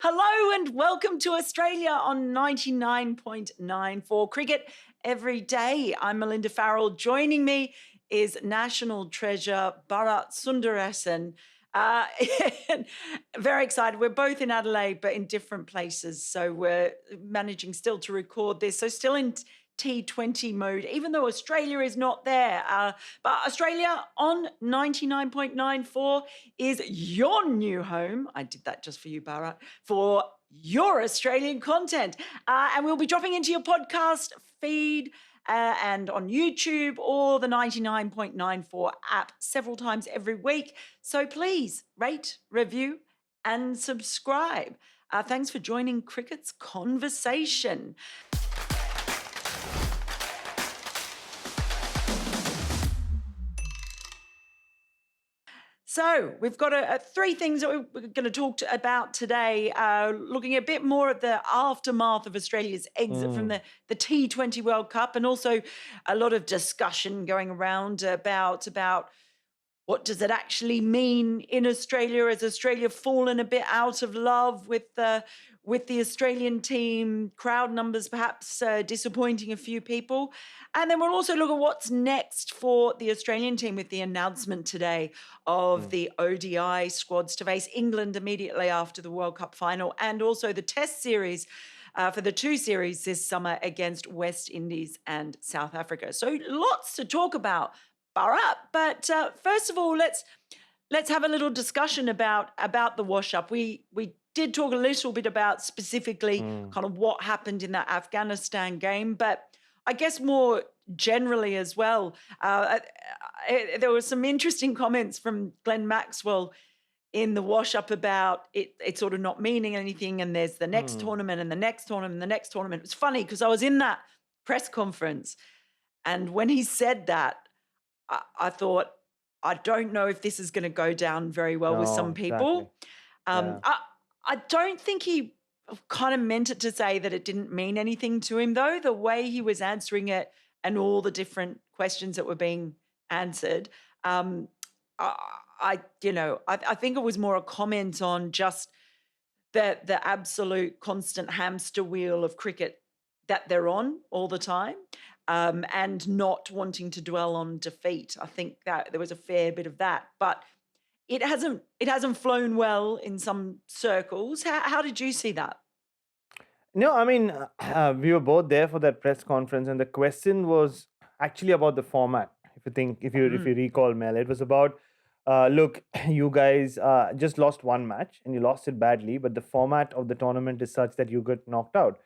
Hello and welcome to Australia on 99.94 Cricket Every Day. I'm Melinda Farrell. Joining me is National Treasure Bharat Sundaresan. Uh, Very excited. We're both in Adelaide, but in different places. So we're managing still to record this. So still in T20 mode, even though Australia is not there. But Australia on 99.94 is your new home. I did that just for you, Bharat, for your Australian content. And we'll be dropping into your podcast feed and on YouTube or the 99.94 app several times every week. So please rate, review, and subscribe. Thanks for joining Cricket's Conversation. So we've got three things that we're going to talk about today, looking a bit more at the aftermath of Australia's exit from the T20 World Cup, and also a lot of discussion going around about what does it actually mean in Australia? Has Australia fallen a bit out of love with the Australian team? Crowd numbers perhaps disappointing a few people. And then we'll also look at what's next for the Australian team with the announcement today of the ODI squads to face England immediately after the World Cup final, and also the Test series for the two series this summer against West Indies and South Africa. So lots to talk about, Bharat. But first of all, let's have a little discussion about the wash-up. We did talk a little bit about specifically kind of what happened in that Afghanistan game, but I guess more generally as well, there were some interesting comments from Glenn Maxwell in the wash-up about it sort of not meaning anything, and there's the next tournament and the next tournament and the next tournament. It was funny because I was in that press conference, and when he said that, I thought, I don't know if this is going to go down very well with some people. Exactly. I don't think he kind of meant it to say that it didn't mean anything to him, though. The way he was answering it and all the different questions that were being answered, I think it was more a comment on just the absolute constant hamster wheel of cricket that they're on all the time, and not wanting to dwell on defeat. I think that there was a fair bit of that, but it hasn't flown well in some circles. How did you see that? No, I mean, we were both there for that press conference, and the question was actually about the format. If you recall, Mel, it was about, look, you guys just lost one match and you lost it badly, but the format of the tournament is such that you got knocked out.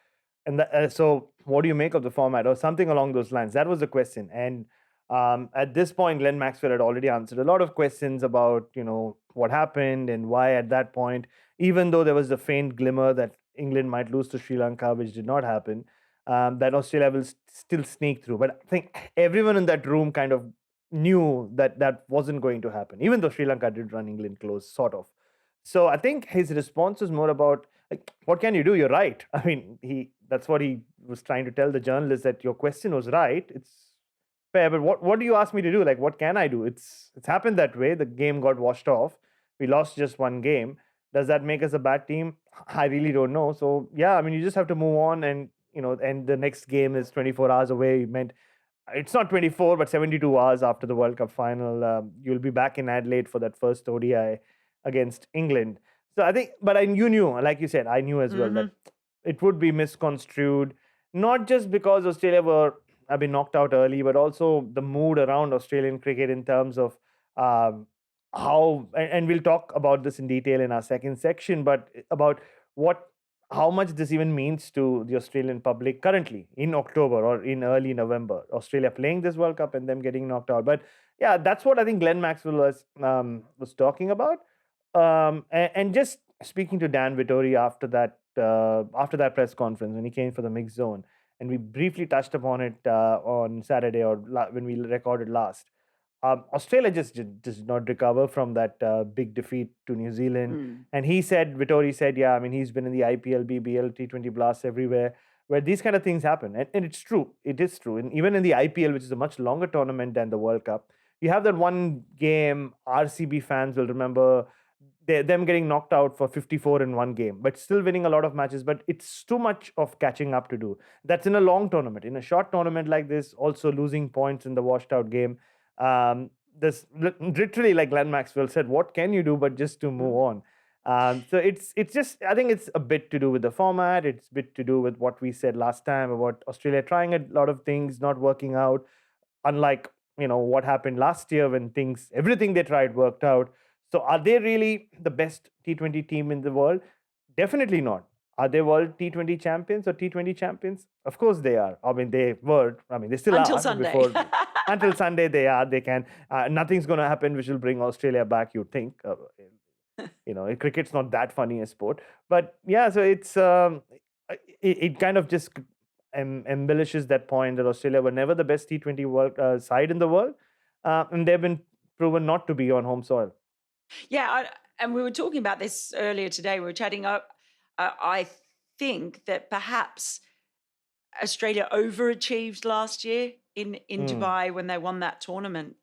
And so, what do you make of the format, or something along those lines? That was the question. And at this point, Glenn Maxwell had already answered a lot of questions about what happened and why at that point, even though there was a faint glimmer that England might lose to Sri Lanka, which did not happen, that Australia will still sneak through. But I think everyone in that room kind of knew that that wasn't going to happen, even though Sri Lanka did run England close, sort of. So I think his response was more about, like, what can you do? You're right. I mean, that's what he was trying to tell the journalists, that your question was right. It's fair, but what do you ask me to do? Like, what can I do? It's happened that way. The game got washed off. We lost just one game. Does that make us a bad team? I really don't know. So yeah, I mean, you just have to move on, and and the next game is 24 hours away. It meant it's not 24, but 72 hours after the World Cup final. You'll be back in Adelaide for that first ODI against England. So I think, but you knew, like you said, I knew as well that it would be misconstrued, not just because Australia have been knocked out early, but also the mood around Australian cricket in terms of how, and we'll talk about this in detail in our second section, but about how much this even means to the Australian public currently in October or in early November. Australia playing this World Cup and them getting knocked out. But yeah, that's what I think Glenn Maxwell was talking about. And just speaking to Dan Vittori after that press conference when he came for the mixed zone, and we briefly touched upon it on Saturday or when we recorded last. Australia just did not recover from that big defeat to New Zealand. And Vittori said, yeah, I mean, he's been in the IPL, BBL, T20 blasts everywhere where these kind of things happen. And it's true. It is true. And even in the IPL, which is a much longer tournament than the World Cup, you have that one game, RCB fans will remember, them getting knocked out for 54 in one game, but still winning a lot of matches. But it's too much of catching up to do. That's in a long tournament. In a short tournament like this, also losing points in the washed out game. This literally, like Glenn Maxwell said, what can you do but just to move on? So it's just, I think it's a bit to do with the format. It's a bit to do with what we said last time about Australia trying a lot of things, not working out. Unlike what happened last year when everything they tried worked out. So are they really the best T20 team in the world? Definitely not. Are they world T20 champions or T20 champions? Of course they are. I mean, they were. I mean, they still Until are. Sunday. Until Sunday, they are. They can. Nothing's going to happen which will bring Australia back, you'd think. Cricket's not that funny a sport. But yeah, so it kind of just embellishes that point that Australia were never the best T20 side in the world. And they've been proven not to be on home soil. Yeah, and we were talking about this earlier today. We were chatting up. I think that perhaps Australia overachieved last year in Dubai when they won that tournament,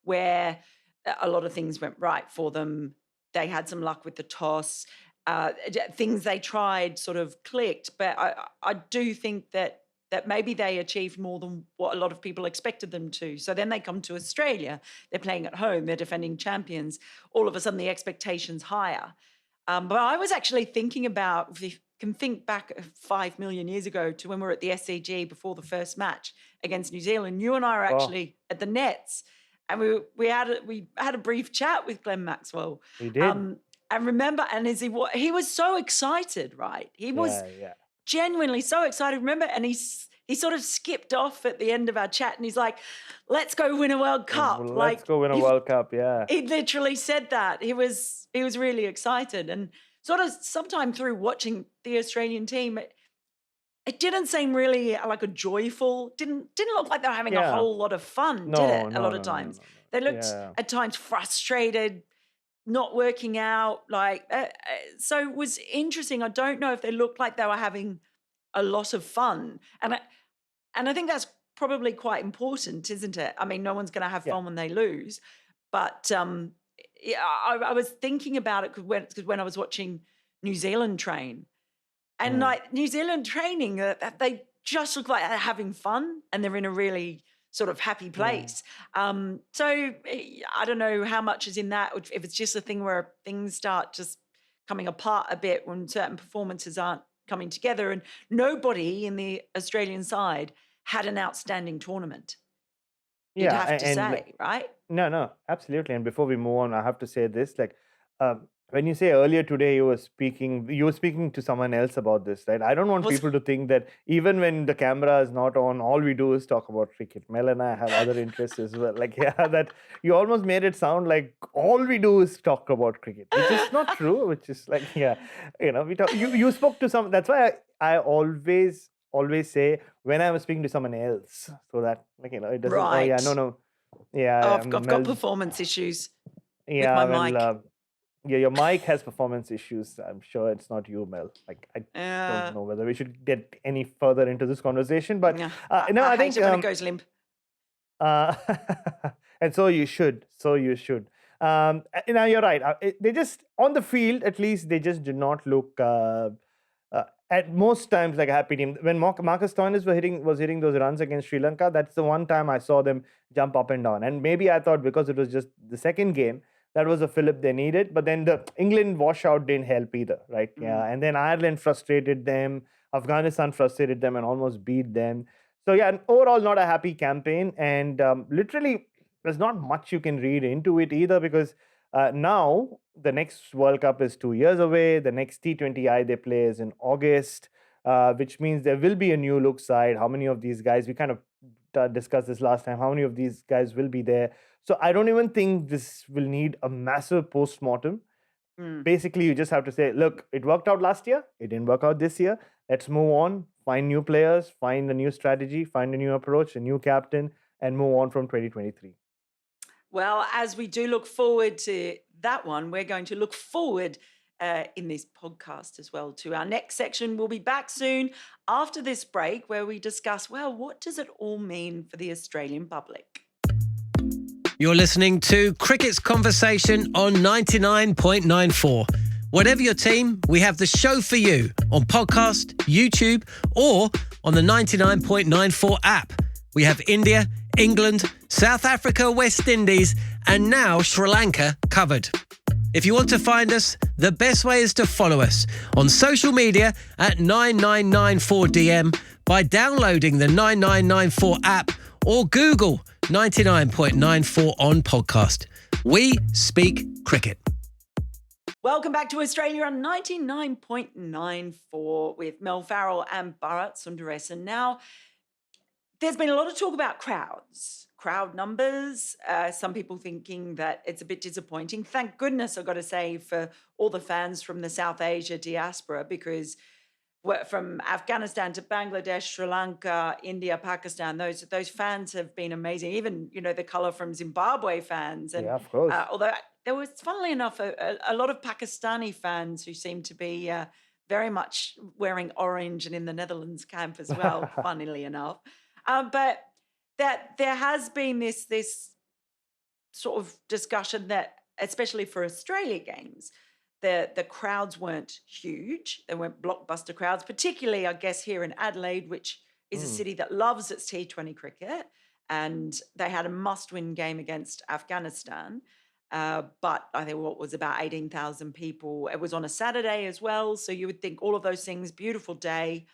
where a lot of things went right for them. They had some luck with the toss. Things they tried sort of clicked, but I do think that maybe they achieved more than what a lot of people expected them to. So then they come to Australia, they're playing at home, they're defending champions. All of a sudden the expectation's higher. But I was actually thinking about, if you can think back 5 million years ago to when we were at the SCG before the first match against New Zealand, you and I were actually at the nets, and we had a brief chat with Glenn Maxwell. We did. And remember, and he was so excited, right? He was genuinely so excited. Remember, and he sort of skipped off at the end of our chat, and he's like, "Let's go win a World Cup! Let's go win a World Cup!" Yeah, he literally said that. He was really excited, and sort of sometime through watching the Australian team, it didn't seem really like a joyful. Didn't look like they were having a whole lot of fun, did it? A lot of times they looked at times frustrated, not working out. So it was interesting. I don't know if they looked like they were having a lot of fun, and I think that's probably quite important, isn't it? I mean, no one's going to have fun when they lose, but I was thinking about it because when I was watching New Zealand train, and like New Zealand training, they just look like they're having fun and they're in a really sort of happy place. So I don't know how much is in that, if it's just a thing where things start just coming apart a bit when certain performances aren't coming together, and nobody in the Australian side had an outstanding tournament. You'd have to say, right? No, absolutely. And before we move on, I have to say this: when you say earlier today you were speaking to someone else about this, right? I don't want people to think that even when the camera is not on, all we do is talk about cricket. Mel and I have other interests as well. That you almost made it sound like all we do is talk about cricket, which is not true. Which is we talk. You spoke to some. That's why I always say when I was speaking to someone else, so that it doesn't. Right. Oh yeah, no. Yeah, I've got performance issues with my mic. Your mic has performance issues. I'm sure it's not you, Mel. I don't know whether we should get any further into this conversation, but I think when it goes limp. And so you should. Now you're right. They just on the field, at least, they just did not look at most times like a happy team. When Marcus Stoinis was hitting those runs against Sri Lanka, that's the one time I saw them jump up and down. And maybe I thought because it was just the second game, that was a fillip they needed. But then the England washout didn't help either, right? Yeah. And then Ireland frustrated them. Afghanistan frustrated them and almost beat them. So yeah, overall not a happy campaign. And literally, there's not much you can read into it either, because now the next World Cup is 2 years away. The next T20I they play is in August, which means there will be a new look side. How many of these guys, we kind of discussed this last time, how many of these guys will be there? So I don't even think this will need a massive post-mortem. Basically, you just have to say, look, it worked out last year. It didn't work out this year. Let's move on, find new players, find a new strategy, find a new approach, a new captain, and move on from 2023. Well, as we do look forward to that one, we're going to look forward in this podcast as well to our next section. We'll be back soon after this break, where we discuss, well, what does it all mean for the Australian public? You're listening to Cricket's Conversation on 99.94. Whatever your team, we have the show for you on podcast, YouTube, or on the 99.94 app. We have India, England, South Africa, West Indies, and now Sri Lanka covered. If you want to find us, the best way is to follow us on social media at 9994DM by downloading the 9994 app or Google 99.94 on podcast. We speak cricket. Welcome back to Australia on 99.94 with Mel Farrell and Bharat Sundaresan. Now, there's been a lot of talk about crowd numbers. Some people thinking that it's a bit disappointing. Thank goodness, I've got to say, for all the fans from the South Asia diaspora, because from Afghanistan to Bangladesh, Sri Lanka, India, Pakistan, those fans have been amazing. Even, the colour from Zimbabwe fans. And, Yeah, of course. although there was, funnily enough, a lot of Pakistani fans who seem to be very much wearing orange and in the Netherlands camp as well, funnily enough. But that there has been this sort of discussion that, especially for Australia games, the crowds weren't huge. They weren't blockbuster crowds, particularly, I guess, here in Adelaide, which is a city that loves its T20 cricket. And they had a must-win game against Afghanistan. But I think what was about 18,000 people. It was on a Saturday as well. So you would think all of those things, beautiful day.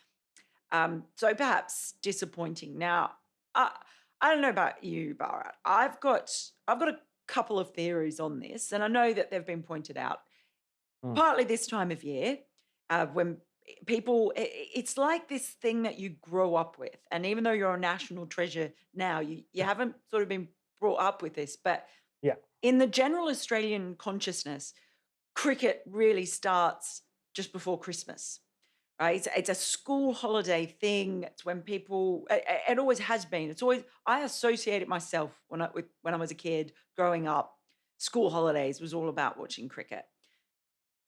So perhaps disappointing. Now, I don't know about you, Bharat. I've got a couple of theories on this, and I know that they've been pointed out. Partly this time of year, when people, it's like this thing that you grow up with, and even though you're a national treasure now, you haven't sort of been brought up with this, but Yeah. in the general Australian consciousness, cricket really starts just before Christmas. Right? It's a school holiday thing. It's when people. It always has been. It's always. I associate it myself when I was a kid growing up. School holidays was all about watching cricket.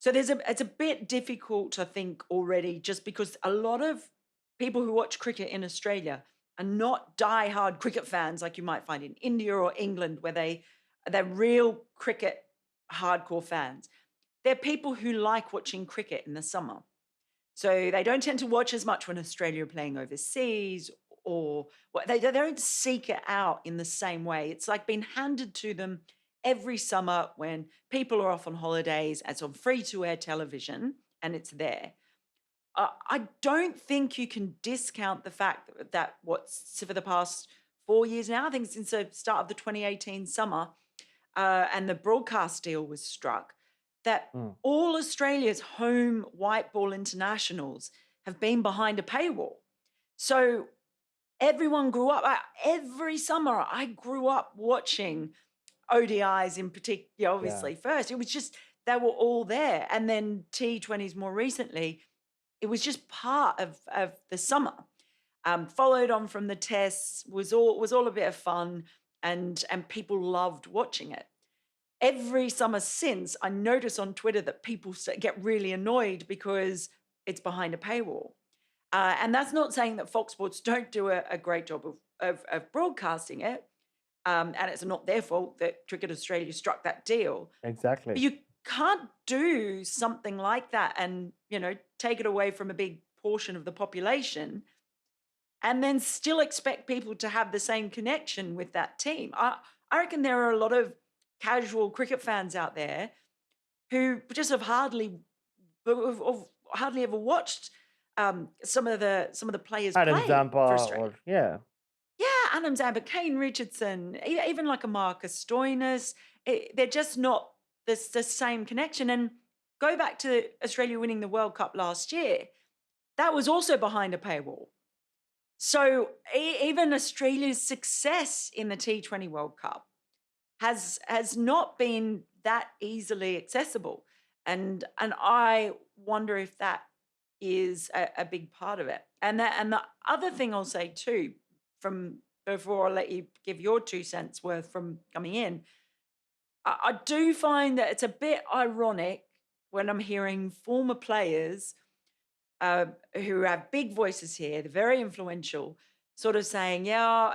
So it's a bit difficult, I think, already, just because a lot of people who watch cricket in Australia are not die-hard cricket fans like you might find in India or England, where they're real cricket hardcore fans. They're people who like watching cricket in the summer. So they don't tend to watch as much when Australia are playing overseas, or they don't seek it out in the same way. It's like being handed to them every summer when people are off on holidays. It's on free-to-air television, and it's there. I don't think you can discount the fact that for the past 4 years now, I think since the start of the 2018 summer, and the broadcast deal was struck, that all Australia's home white ball internationals have been behind a paywall. So everyone grew up, every summer I grew up watching ODIs in particular, obviously first. It was just, they were all there. And then T20s more recently, it was just part of the summer. Followed on from the tests, was all a bit of fun, and people loved watching it. Every summer since, I notice on Twitter that people get really annoyed because it's behind a paywall. And that's not saying that Fox Sports don't do a great job of broadcasting it. And it's not their fault that Cricket Australia struck that deal. Exactly. But you can't do something like that and, take it away from a big portion of the population and then still expect people to have the same connection with that team. I reckon there are a lot of casual cricket fans out there who just have hardly ever watched some of the players Adam play for Zampa, Australia. yeah. Yeah, Adam Zampa, Kane Richardson, even like a Marcus Stoinis, they're just not the same connection. And go back to Australia winning the World Cup last year, that was also behind a paywall. So even Australia's success in the T20 World Cup has not been that easily accessible. And I wonder if that is a big part of it. And the other thing I'll say too, from before I let you give your 2 cents worth from coming in, I do find that it's a bit ironic when I'm hearing former players who have big voices here, they're very influential, sort of saying, yeah,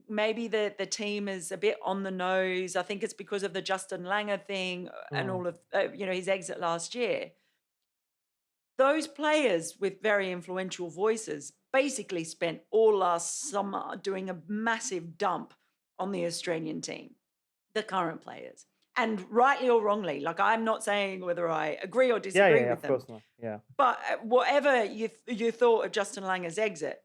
maybe the team is a bit on the nose. I think it's because of the Justin Langer thing and Mm. all of, his exit last year. Those players with very influential voices basically spent all last summer doing a massive dump on the Australian team, the current players. And rightly or wrongly, like I'm not saying whether I agree or Yeah, yeah, disagree yeah, with of them, course not. Yeah. but whatever you thought of Justin Langer's exit,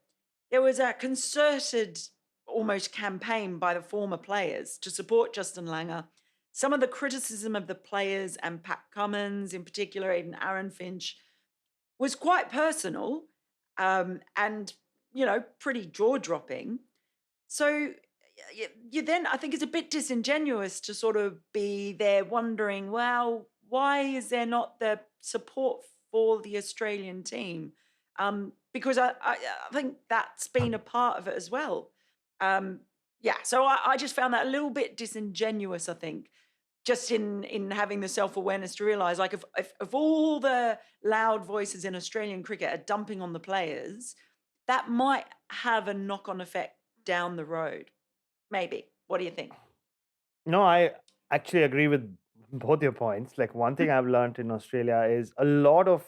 there was a concerted, almost campaign by the former players to support Justin Langer. Some of the criticism of the players and Pat Cummins, in particular, even Aaron Finch, was quite personal, and pretty jaw dropping. So you then, I think it's a bit disingenuous to sort of be there wondering, well, why is there not the support for the Australian team? Because I think that's been a part of it as well. Um, yeah, so I just found that a little bit disingenuous, I think, just in having the self-awareness to realize, like, if all the loud voices in Australian cricket are dumping on the players, that might have a knock-on effect down the road. Maybe. What do you think? No, I actually agree with both your points. Like one thing I've learned in Australia is a lot of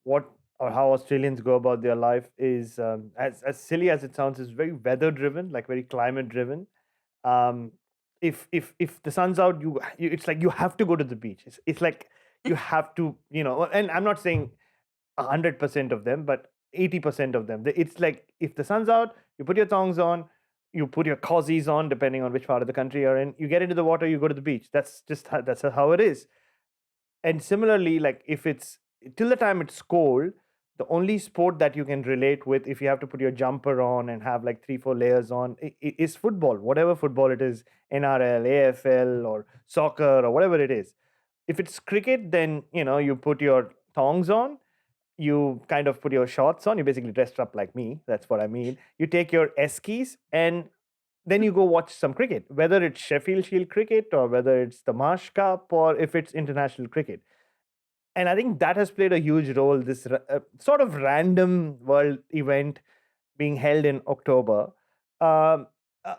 what or how Australians go about their life is as silly as it sounds, is very weather driven, like very climate driven. Um, if the sun's out, you it's like you have to go to the beach. It's like you have to, and I'm not saying 100% of them, but 80% of them. It's like if the sun's out, you put your thongs on, you put your cozies on, depending on which part of the country you're in. You get into the water, you go to the beach. That's just that's how it is. And similarly, like if it's till the time it's cold, the only sport that you can relate with, if you have to put your jumper on and have like 3-4 layers on, is football. Whatever football it is, NRL, AFL, or soccer, or whatever it is. If it's cricket, then you put your thongs on, you kind of put your shorts on, you basically dressed up like me. That's what I mean. You take your skis and then you go watch some cricket, whether it's Sheffield Shield cricket or whether it's the Marsh Cup or if it's international cricket. And I think that has played a huge role, this sort of random world event being held in October. Um, uh,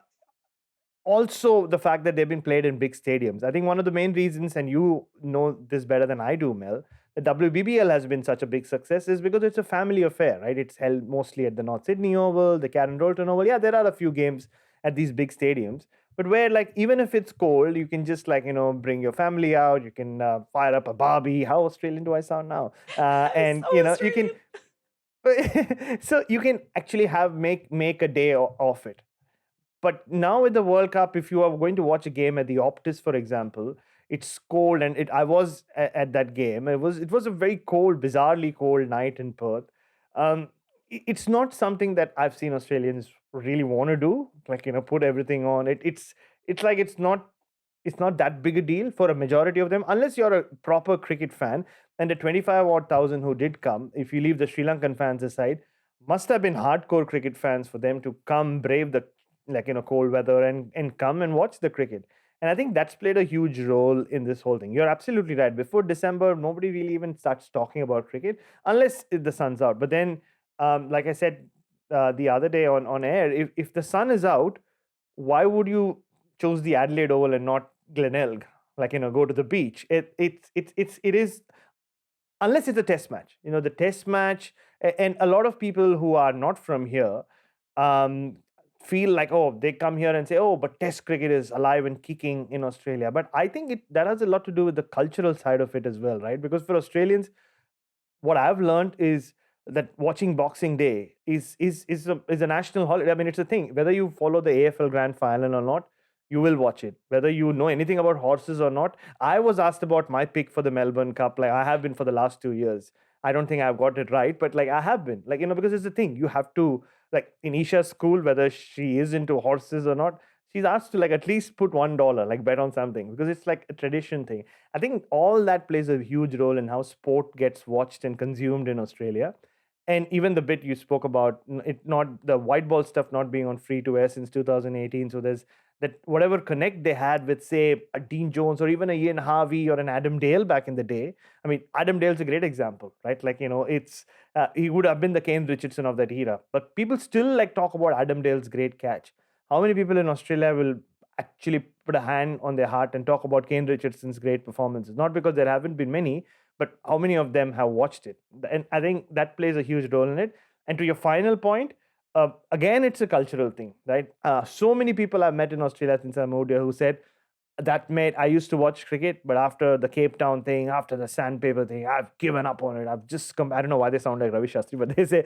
Also, the fact that they've been played in big stadiums. I think one of the main reasons, and you know this better than I do, Mel, the WBBL has been such a big success is because it's a family affair, right? It's held mostly at the North Sydney Oval, the Karen Rolton Oval. Yeah, there are a few games at these big stadiums, but where, like, even if it's cold, you can just, like, bring your family out. You can fire up a barbie. How Australian do I sound now? And So you can. Australian. So you can actually make a day of it. But now with the World Cup, if you are going to watch a game at the Optus, for example, it's cold, and I was at that game. It was a very cold, bizarrely cold night in Perth. It's not something that I've seen Australians really want to do, like put everything on. It's like it's not that big a deal for a majority of them, unless you're a proper cricket fan. And the 25 odd thousand who did come, if you leave the Sri Lankan fans aside, must have been hardcore cricket fans for them to come brave the cold weather and come and watch the cricket. And I think that's played a huge role in this whole thing. You're absolutely right. Before December, nobody really even starts talking about cricket unless the sun's out. But then, like I said the other day on air, if the sun is out, why would you choose the Adelaide Oval and not Glenelg? Like, go to the beach. It is, unless it's a test match. The test match, and a lot of people who are not from here um, feel like, oh, they come here and say, oh, but test cricket is alive and kicking in Australia. But I think that has a lot to do with the cultural side of it as well, right? Because for Australians, what I've learned is that watching Boxing Day is a national holiday. I mean, it's a thing. Whether you follow the AFL Grand Final or not, you will watch it. Whether you know anything about horses or not. I was asked about my pick for the Melbourne Cup. Like I have been for the last 2 years. I don't think I've got it right, but like I have been. Like because it's a thing. You have to, like, in Isha's school, whether she is into horses or not, she's asked to, like, at least put $1, like bet on something, because it's like a tradition thing. I think all that plays a huge role in how sport gets watched and consumed in Australia. And even the bit you spoke about, it not the white ball stuff not being on free to air since 2018. So there's that whatever connect they had with, say, a Dean Jones or even a Ian Harvey or an Adam Dale back in the day. I mean, Adam Dale's a great example, right? Like, it's he would have been the Kane Richardson of that era. But people still like talk about Adam Dale's great catch. How many people in Australia will actually put a hand on their heart and talk about Kane Richardson's great performances? Not because there haven't been many, but how many of them have watched it? And I think that plays a huge role in it. And to your final point, again, it's a cultural thing, right? So many people I've met in Australia since I moved here who said that mate, I used to watch cricket, but after the Cape Town thing, after the sandpaper thing, I've given up on it. I've just come. I don't know why they sound like Ravi Shastri, but they say,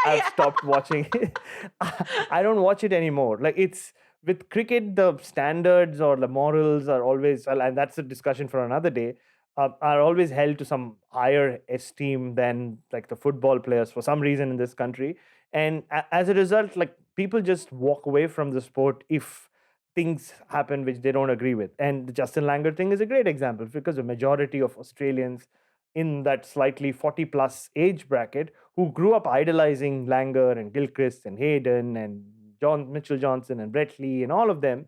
I've stopped watching it. I don't watch it anymore. Like, it's with cricket, the standards or the morals are always, well, and that's a discussion for another day, are always held to some higher esteem than like the football players for some reason in this country. And as a result, like, people just walk away from the sport if things happen which they don't agree with. And the Justin Langer thing is a great example, because the majority of Australians in that slightly 40 plus age bracket who grew up idolizing Langer and Gilchrist and Hayden and Mitchell Johnson and Brett Lee and all of them.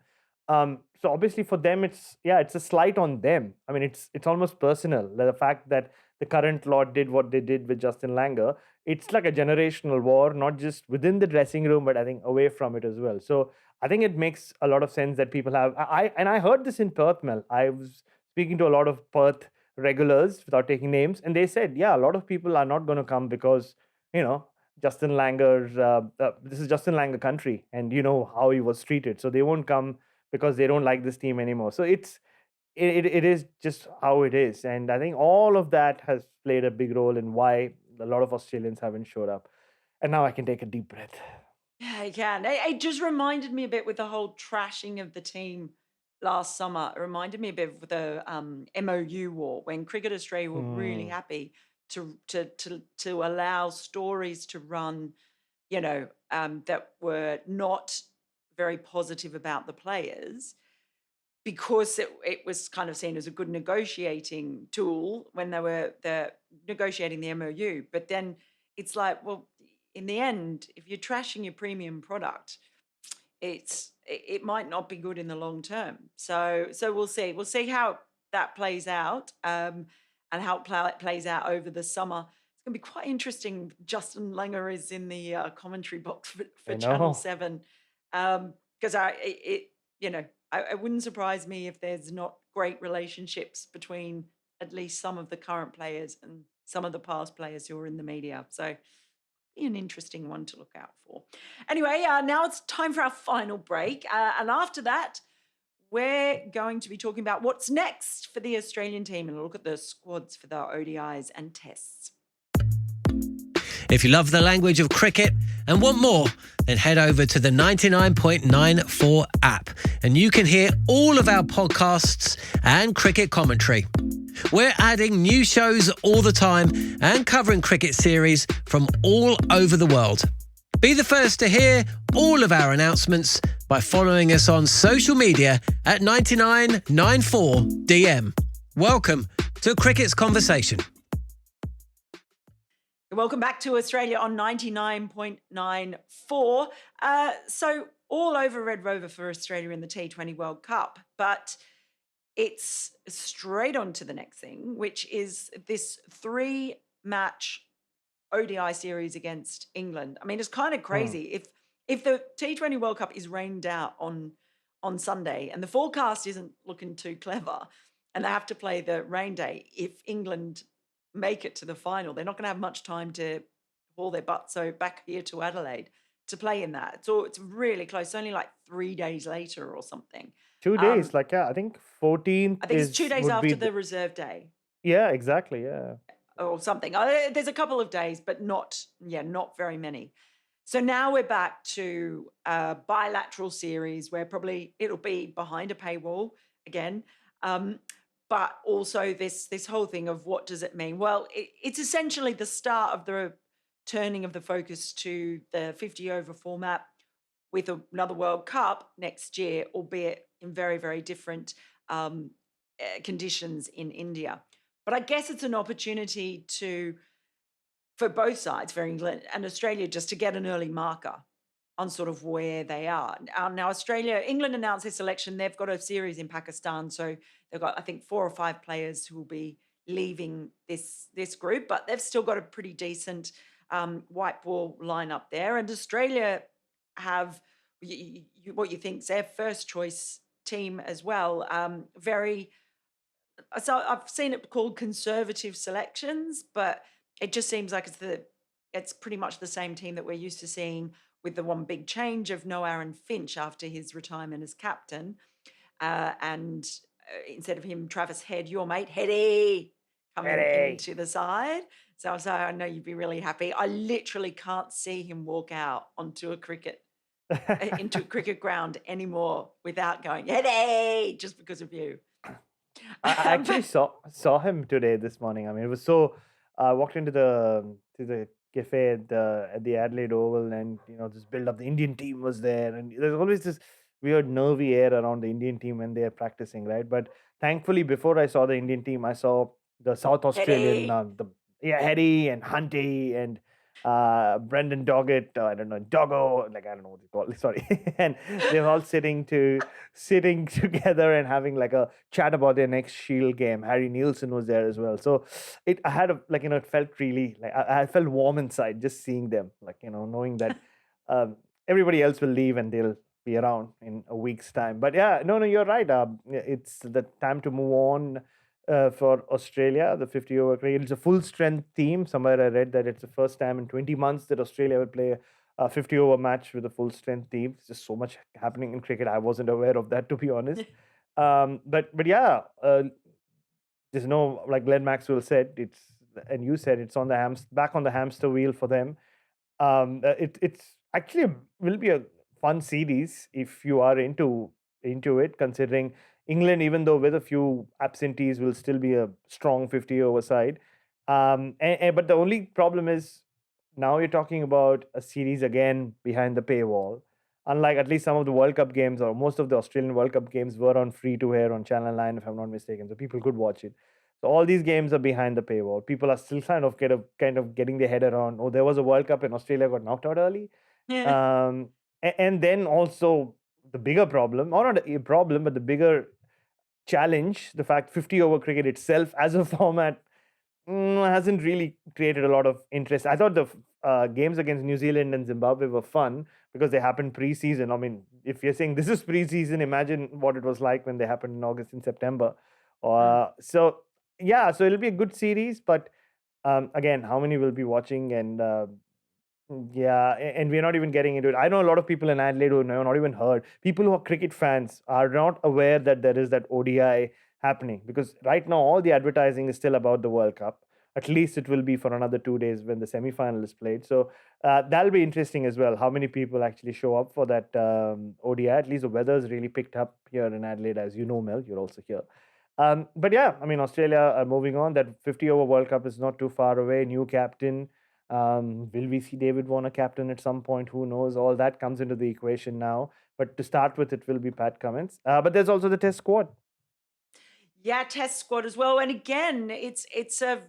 So obviously for them, it's a slight on them. I mean, it's almost personal. The fact that the current lot did what they did with Justin Langer, it's like a generational war, not just within the dressing room, but I think away from it as well. So I think it makes a lot of sense that people have. I heard this in Perth, Mel. I was speaking to a lot of Perth regulars without taking names, and they said, yeah, a lot of people are not going to come because Justin Langer's. This is Justin Langer country, and you know how he was treated, so they won't come because they don't like this team anymore. So it is just how it is, and I think all of that has played a big role in why a lot of Australians haven't showed up. And now I can take a deep breath. Yeah, you can. It just reminded me a bit with the whole trashing of the team last summer. It reminded me a bit of the MOU war, when Cricket Australia were really happy to allow stories to run, that were not very positive about the players, because it was kind of seen as a good negotiating tool when they're negotiating the MOU. But then it's like, well, in the end, if you're trashing your premium product, it might not be good in the long term. So we'll see. We'll see how that plays out, and how it plays out over the summer. It's going to be quite interesting. Justin Langer is in the commentary box for Channel 7, because it wouldn't surprise me if there's not great relationships between at least some of the current players and some of the past players who are in the media. So be an interesting one to look out for. Anyway, now it's time for our final break. And after that, we're going to be talking about what's next for the Australian team and look at the squads for the ODIs and tests. If you love the language of cricket and want more, then head over to the 99.94 app and you can hear all of our podcasts and cricket commentary. We're adding new shows all the time and covering cricket series from all over the world. Be the first to hear all of our announcements by following us on social media at 9994DM. Welcome to Cricket's Conversation. Welcome back to Australia on 99.94. So all over Red Rover for Australia in the T20 World Cup, but it's straight on to the next thing, which is this 3-match ODI series against England. I mean, it's kind of crazy. If the T20 World Cup is rained out on Sunday and the forecast isn't looking too clever and they have to play the rain day, if England make it to the final, they're not going to have much time to haul their butts back here to Adelaide to play in that. So it's really close. It's only like 3 days later or something. 2 days, I think 14th. I think it's 2 days after the reserve day. Yeah, exactly. Yeah. Or something. There's a couple of days, but not very many. So now we're back to a bilateral series where probably it'll be behind a paywall again. But also this whole thing of what does it mean? Well, it's essentially the start of the turning of the focus to the 50-over format with another World Cup next year, albeit in very, very different conditions in India. But I guess it's an opportunity for both sides, for England and Australia, just to get an early marker sort of where they are. Now, England announced their selection. They've got a series in Pakistan, so they've got, I think, 4 or 5 players who will be leaving this group, but they've still got a pretty decent white ball lineup there. And Australia have what you think's their first choice team as well. So I've seen it called conservative selections, but it just seems like it's pretty much the same team that we're used to seeing, with the one big change of no Aaron Finch after his retirement as captain. And instead of him, Travis Head, your mate, Heady, coming Hey. into the side. So I know you'd be really happy. I literally can't see him walk out onto into a cricket ground anymore without going, Heady, just because of you. I actually But saw him today this morning. I mean, it was so. I walked into the cafe at the Adelaide Oval, and this build up. The Indian team was there, and there's always this weird nervy air around the Indian team when they are practicing, right? But thankfully, before I saw the Indian team, I saw the South Australian, Heady. Hetty and Hunty and Brendan Doggett. I don't know, Doggo. Like, I don't know what they call it. Sorry, and they're all sitting together and having like a chat about their next Shield game. Harry Nielsen was there as well. So I had it felt really like I felt warm inside just seeing them, like, knowing that everybody else will leave and they'll be around in a week's time. But yeah, no, you're right. It's the time to move on. For Australia, the 50 over cricket. It's a full strength team. Somewhere I read that it's the first time in 20 months that Australia would play a 50 over match with a full strength team. There's just so much happening in cricket. I wasn't aware of that, to be honest. But yeah, there's no, like Glenn Maxwell said, and you said, it's on the back on the hamster wheel for them. It's actually will be a fun series if you are into it, considering England, even though with a few absentees, will still be a strong 50 over side. But the only problem is now you're talking about a series again behind the paywall. Unlike at least some of the World Cup games, or most of the Australian World Cup games were on free to air on Channel 9, if I'm not mistaken, so people could watch it. So all these games are behind the paywall. People are still kind of getting their head around. Oh, there was a World Cup and Australia got knocked out early. Yeah. And then also the bigger problem, or not a problem, but the bigger challenge, the fact 50 over cricket itself as a format hasn't really created a lot of interest. I thought the games against New Zealand and Zimbabwe were fun because they happened pre-season. I mean, if you're saying this is pre-season, imagine what it was like when they happened in August and September. So yeah, so it'll be a good series, but again, how many will be watching? And yeah, and we're not even getting into it. I know a lot of people in Adelaide who have not even heard. People who are cricket fans are not aware that there is that ODI happening, because right now all the advertising is still about the World Cup. At least it will be for another 2 days when the semi-final is played. So that'll be interesting as well. How many people actually show up for that ODI? At least the weather's really picked up here in Adelaide, as you know, Mel. You're also here. But yeah, I mean, Australia are moving on. That 50 over World Cup is not too far away. New captain. Will we see David Warner captain at some point? Who knows? All that comes into the equation now. But to start with, it will be Pat Cummins. But there's also the Test squad. Yeah, test squad as well. And again, it's a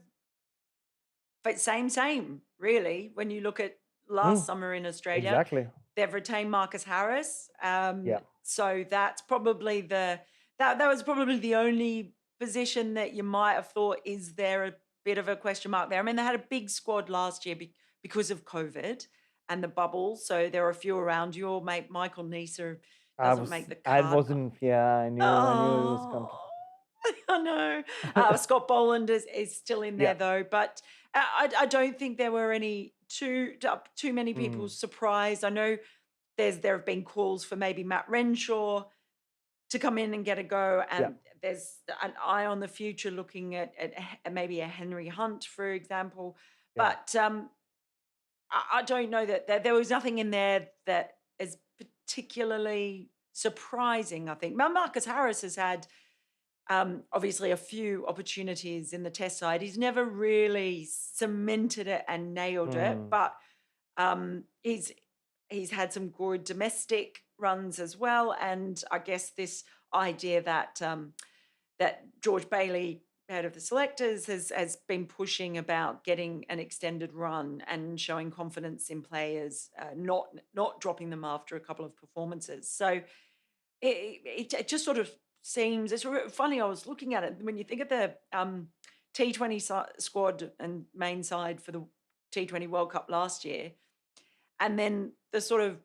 but same, really. When you look at last summer in Australia, Exactly. they've retained Marcus Harris. Yeah. So that's probably that was probably the only position that you might have thought, is there a bit of a question mark there? I mean, they had a big squad last year because of COVID and the bubble. So there were a few around. Your mate Michael Neser doesn't make the I cut. wasn't, yeah, I knew it was coming. Oh, I know. Scott Boland is still in there Yeah. though, but I don't think there were too many people surprised. I know there have been calls for maybe Matt Renshaw to come in and get a go, and there's an eye on the future looking at maybe a Henry Hunt, for example. Yeah. But I don't know that there was nothing in there that is particularly surprising. I think Marcus Harris has had obviously a few opportunities in the test side. He's never really cemented it and nailed it, but he's had some good domestic runs as well. And I guess this idea that that George Bailey head of the selectors, has been pushing about getting an extended run and showing confidence in players, not dropping them after a couple of performances. So it just sort of seems, it's funny. I was looking at it when you think of the T20 squad and main side for the T20 World Cup last year, and then the sort of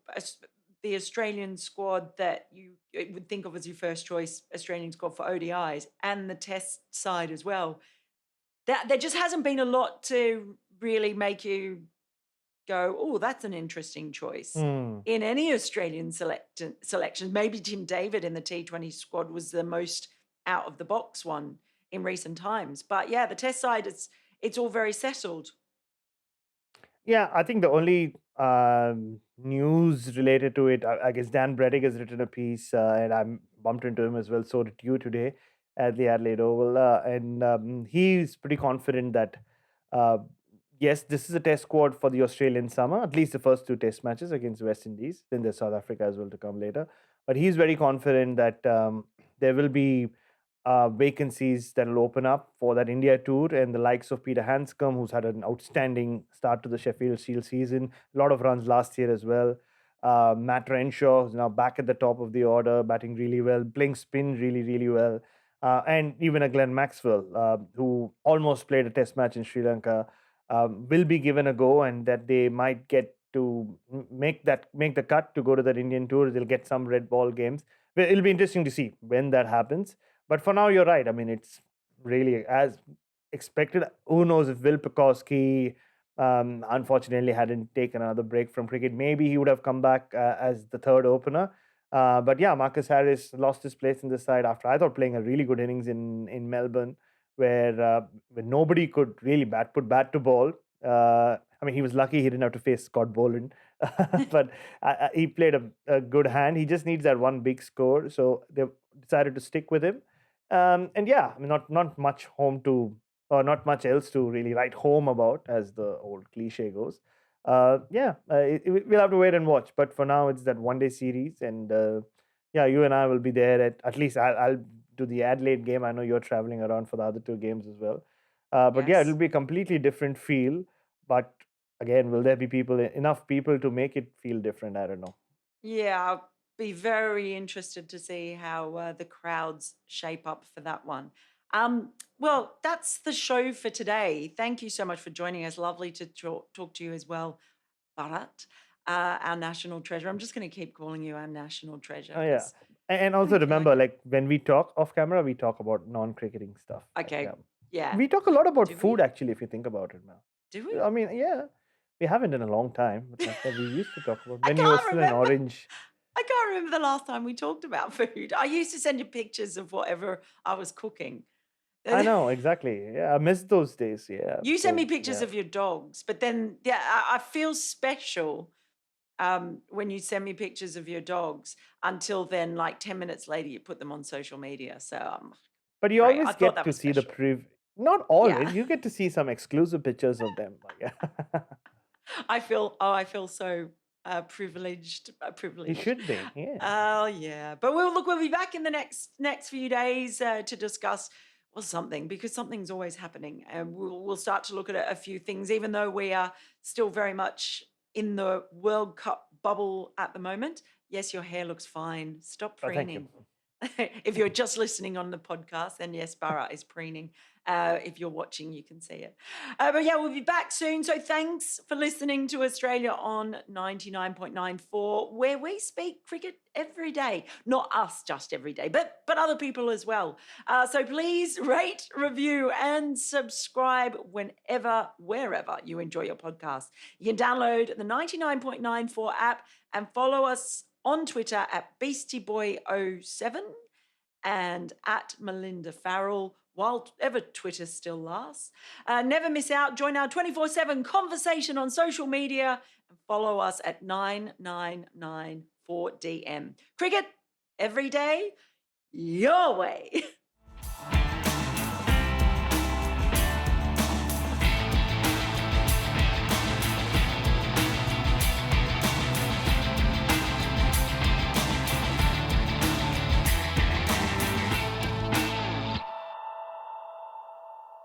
the Australian squad that you would think of as your first choice Australian squad for ODIs, and the Test side as well. There just hasn't been a lot to really make you go, oh, that's an interesting choice. Hmm. In any Australian selections. Maybe Tim David in the T20 squad was the most out of the box one in recent times. But yeah, the Test side, it's all very settled. Yeah, I think the only news related to it, I guess Dan Brettig has written a piece, and I bumped into him as well. So did you today at the Adelaide Oval, and he's pretty confident that uh, yes, this is a Test squad for the Australian summer, at least the first two Test matches against West Indies. Then there's South Africa as well to come later. But he's very confident that there will be vacancies that will open up for that India tour, and the likes of Peter Hanscom, who's had an outstanding start to the Sheffield Shield season, a lot of runs last year as well. Matt Renshaw, who's now back at the top of the order, batting really well, playing spin really, really well. And even a Glenn Maxwell, who almost played a test match in Sri Lanka, will be given a go, and that they might get to make the cut to go to that Indian tour. They'll get some red ball games. Well, it'll be interesting to see when that happens. But for now, you're right. I mean, it's really as expected. Who knows if Will Pekoski, unfortunately, hadn't taken another break from cricket. Maybe he would have come back as the third opener. But yeah, Marcus Harris lost his place in the side after I thought playing a really good innings in Melbourne, where nobody could really put bat to ball. I mean, he was lucky he didn't have to face Scott Boland, but he played a good hand. He just needs that one big score, so they decided to stick with him. And yeah, I mean, not much not much else to really write home about, as the old cliche goes. We'll have to wait and watch. But for now, it's that one-day series, and yeah, you and I will be there at least. I'll do the Adelaide game. I know you're traveling around for the other two games as well. But yeah, Yes. it'll be a completely different feel. But again, will there be enough people to make it feel different? I don't know. Yeah, I'll be very interested to see how the crowds shape up for that one. Well, that's the show for today. Thank you so much for joining us. Lovely to talk to you as well, Bharat, our national treasure. I'm just going to keep calling you our national treasure. Oh yeah, 'Cause and I also feel like remember, it. like when we talk off camera, we talk about non-cricketing stuff. Like, Okay, yeah, yeah. we talk a lot about Do we? food actually, if you think about it now. Do we? I mean, yeah, we haven't in a long time, but like, yeah, we used to talk about I when you were can't still in remember. Orange. I can't remember the last time we talked about food. I used to send you pictures of whatever I was cooking. I know exactly. Yeah, I miss those days. Yeah, You send me so pictures yeah. of your dogs, but then yeah, I feel special when you send me pictures of your dogs. Until then, like 10 minutes later, you put them on social media. So But you great. I always thought get that to was see the special. not Yeah, always. You get to see some exclusive pictures of them. Like, yeah. I feel so privileged. You Privileged. should be. Yeah. Oh yeah, but we'll be back in the next few days to discuss something, because something's always happening, and we'll start to look at a few things, even though we are still very much in the World Cup bubble at the moment. Yes, your hair looks fine. Stop Oh, thank you. preening. If you're just listening on the podcast, then yes, Bharat is preening. If you're watching, you can see it. But yeah, we'll be back soon. So thanks for listening to Australia on 99.94, where we speak cricket every day. Not us just every day, but other people as well. So please rate, review, and subscribe wherever you enjoy your podcast. You can download the 99.94 app and follow us on Twitter at BeastieBoy07 and at Melinda Farrell, while ever Twitter still lasts. Never miss out. Join our 24/7 conversation on social media and follow us at 9994DM. Cricket every day, your way.